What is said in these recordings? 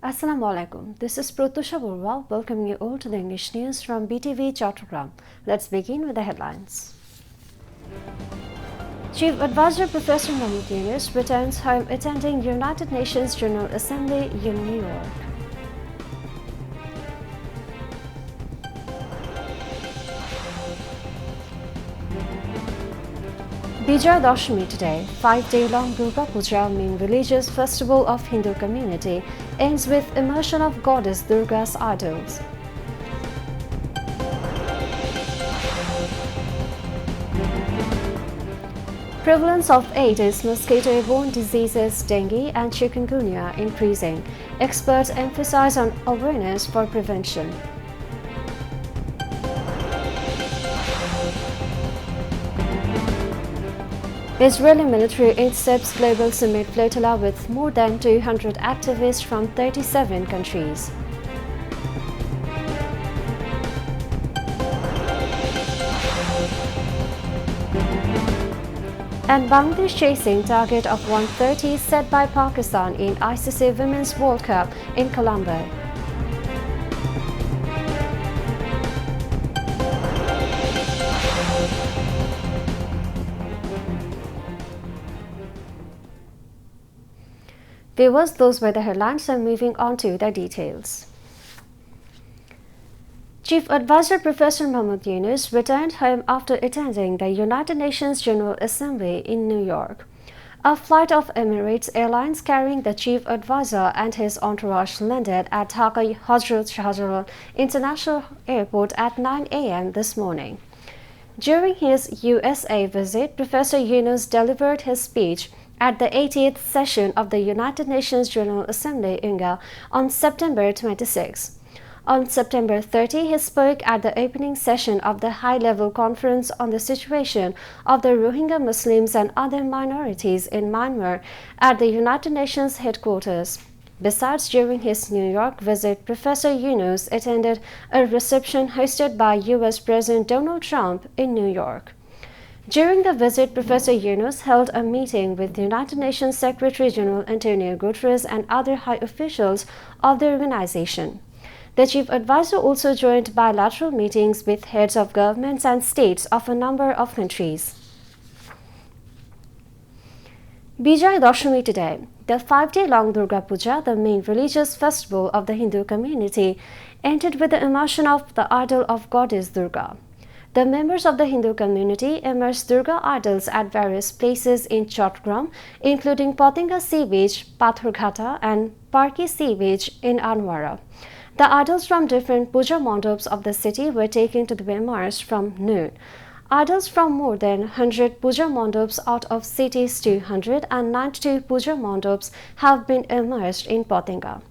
Assalamu alaikum. This is Pratusha Burwal welcoming you all to the English news from BTV Chattogram. Let's begin with the headlines. Chief Advisor Professor Mahmoud Yunus returns home attending United Nations General Assembly in New York. Bijay Dashami today, 5-day-long Durga Puja, main religious festival of Hindu community, ends with immersion of goddess Durga's idols. Prevalence of Aedes mosquito-borne diseases, dengue and chikungunya increasing. Experts emphasize on awareness for prevention. Israeli military intercepts global summit flotilla with more than 200 activists from 37 countries. And Bangladesh chasing target of 130 set by Pakistan in ICC Women's World Cup in Colombo. Viewers, those were the headlines, and moving on to the details. Chief Advisor Professor Mahmoud Yunus returned home after attending the United Nations General Assembly in New York. A flight of Emirates Airlines carrying the Chief Advisor and his entourage landed at Dhaka Hazrat Shahjalan International Airport at 9 a.m. this morning. During his USA visit, Professor Yunus delivered his speech at the 80th session of the United Nations General Assembly on September 26. On September 30, he spoke at the opening session of the high-level conference on the situation of the Rohingya Muslims and other minorities in Myanmar at the United Nations headquarters. Besides, during his New York visit, Professor Yunus attended a reception hosted by U.S. President Donald Trump in New York. During the visit, Professor Yunus held a meeting with the United Nations Secretary-General Antonio Guterres and other high officials of the organization. The Chief Advisor also joined bilateral meetings with heads of governments and states of a number of countries. Bijay Dashami today, the 5-day-long Durga Puja, the main religious festival of the Hindu community, ended with the immersion of the idol of goddess Durga. The members of the Hindu community immersed Durga idols at various places in Chattogram, including Potinga Sea Beach, Pathurghata and Parki Sea Beach in Anwara. The idols from different puja mandaps of the city were taken to be immersed from noon. Idols from more than 100 puja mandaps out of city's 292 puja mandaps have been immersed in Potinga.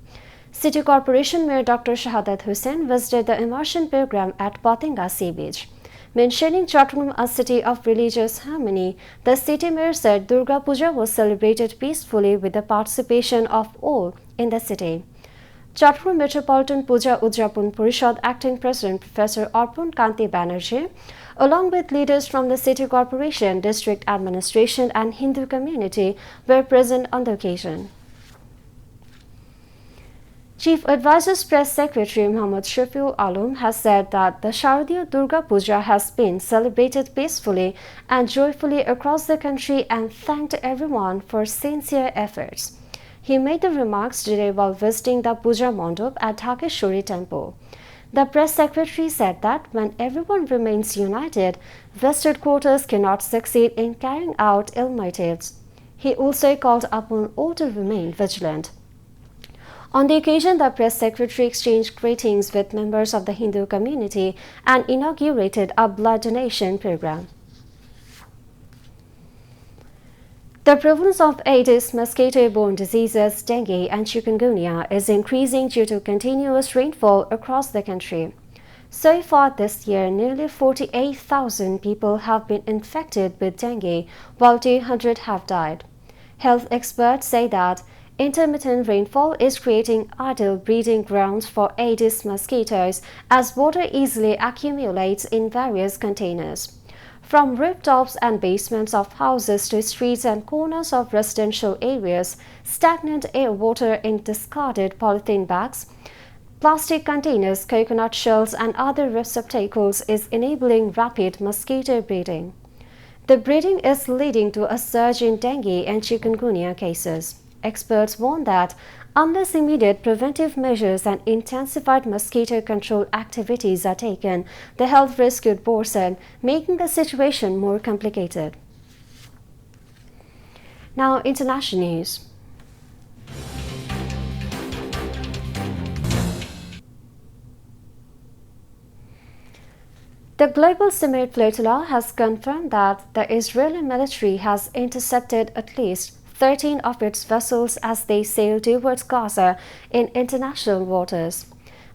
City Corporation Mayor Dr. Shahadat Hussain visited the immersion program at Potinga Sea Beach. Mentioning Chattogram, a city of religious harmony, the city mayor said Durga Puja was celebrated peacefully with the participation of all in the city. Chattogram Metropolitan Puja Udjapon Parishad Acting President Professor Arpon Kanti Banerjee, along with leaders from the City Corporation, District Administration and Hindu community, were present on the occasion. Chief Advisor's Press Secretary Muhammad Shafiul Alam has said that the Sharadiya Durga Puja has been celebrated peacefully and joyfully across the country and thanked everyone for sincere efforts. He made the remarks today while visiting the Puja Mandap at Dhakeshwari Temple. The Press Secretary said that when everyone remains united, vested quarters cannot succeed in carrying out ill motives. He also called upon all to remain vigilant. On the occasion, the Press Secretary exchanged greetings with members of the Hindu community and inaugurated a blood donation program. The prevalence of Aedes mosquito-borne diseases, dengue and chikungunya is increasing due to continuous rainfall across the country. So far this year, nearly 48,000 people have been infected with dengue, while 200 have died. Health experts say that Intermittent rainfall is creating ideal breeding grounds for Aedes mosquitoes as water easily accumulates in various containers. From rooftops and basements of houses to streets and corners of residential areas, stagnant air water in discarded polythene bags, plastic containers, coconut shells and other receptacles is enabling rapid mosquito breeding. The breeding is leading to a surge in dengue and chikungunya cases. Experts warn that unless immediate preventive measures and intensified mosquito control activities are taken, the health risk could worsen, making the situation more complicated. Now, international news. The global Semir flotilla has confirmed that the Israeli military has intercepted at least 13 of its vessels as they sail towards Gaza in international waters.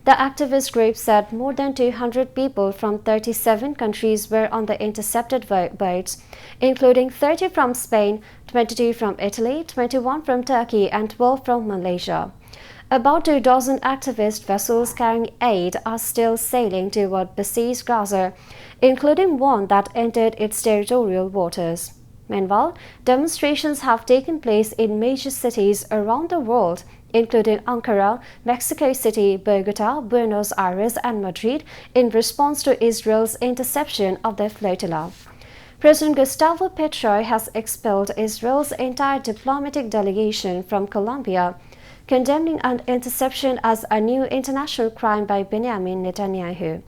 The activist group said more than 200 people from 37 countries were on the intercepted boats, including 30 from Spain, 22 from Italy, 21 from Turkey, and 12 from Malaysia. About 24 activist vessels carrying aid are still sailing toward besieged Gaza, including one that entered its territorial waters. Meanwhile, demonstrations have taken place in major cities around the world, including Ankara, Mexico City, Bogota, Buenos Aires, and Madrid, in response to Israel's interception of the flotilla. President Gustavo Petro has expelled Israel's entire diplomatic delegation from Colombia, condemning an interception as a new international crime by Benjamin Netanyahu.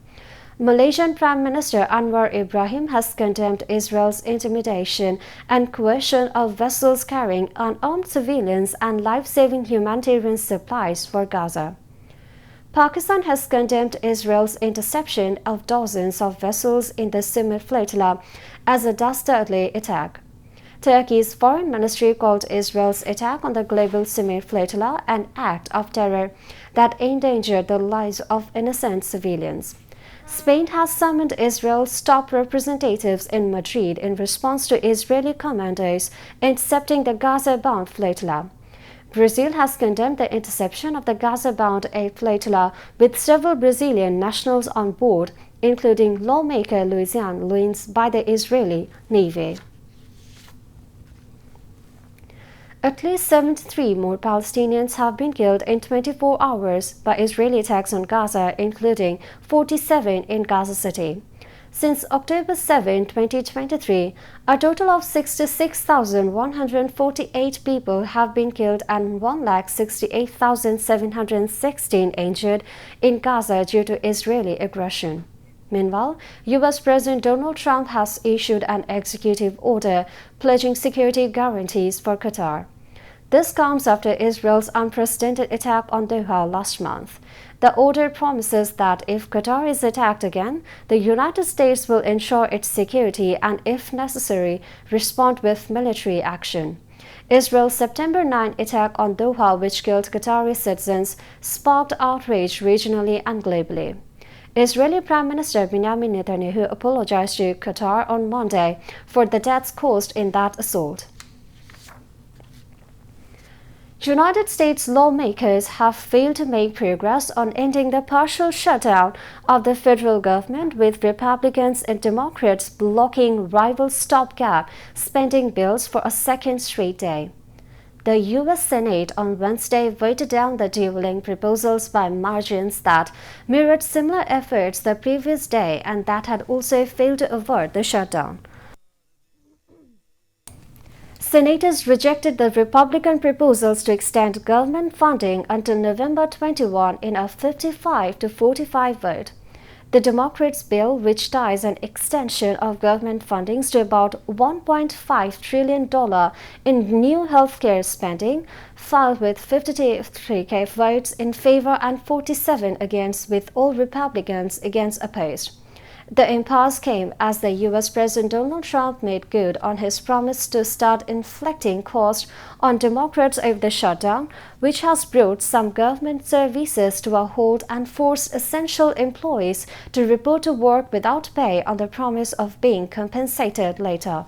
Malaysian Prime Minister Anwar Ibrahim has condemned Israel's intimidation and coercion of vessels carrying unarmed civilians and life-saving humanitarian supplies for Gaza. Pakistan has condemned Israel's interception of dozens of vessels in the Semir flotilla as a dastardly attack. Turkey's foreign ministry called Israel's attack on the global Semir flotilla an act of terror that endangered the lives of innocent civilians. Spain has summoned Israel's top representatives in Madrid in response to Israeli commandos intercepting the Gaza-bound flotilla. Brazil has condemned the interception of the Gaza-bound flotilla with several Brazilian nationals on board, including lawmaker Lucian Luins, by the Israeli Navy. At least 73 more Palestinians have been killed in 24 hours by Israeli attacks on Gaza, including 47 in Gaza City. Since October 7, 2023, a total of 66,148 people have been killed and 168,716 injured in Gaza due to Israeli aggression. Meanwhile, U.S. President Donald Trump has issued an executive order pledging security guarantees for Qatar. This comes after Israel's unprecedented attack on Doha last month. The order promises that if Qatar is attacked again, the United States will ensure its security and, if necessary, respond with military action. Israel's September 9 attack on Doha, which killed Qatari citizens, sparked outrage regionally and globally. Israeli Prime Minister Benjamin Netanyahu apologized to Qatar on Monday for the deaths caused in that assault. United States lawmakers have failed to make progress on ending the partial shutdown of the federal government, with Republicans and Democrats blocking rival stopgap spending bills for a second straight day. The U.S. Senate on Wednesday voted down the devolving proposals by margins that mirrored similar efforts the previous day and that had also failed to avert the shutdown. Senators rejected the Republican proposals to extend government funding until November 21 in a 55-45 vote. The Democrats' bill, which ties an extension of government fundings to about $1.5 trillion in new healthcare spending, filed with 53 votes in favor and 47 against, with all Republicans against opposed. The impasse came as the U.S. President Donald Trump made good on his promise to start inflicting costs on Democrats over the shutdown, which has brought some government services to a halt and forced essential employees to report to work without pay on the promise of being compensated later.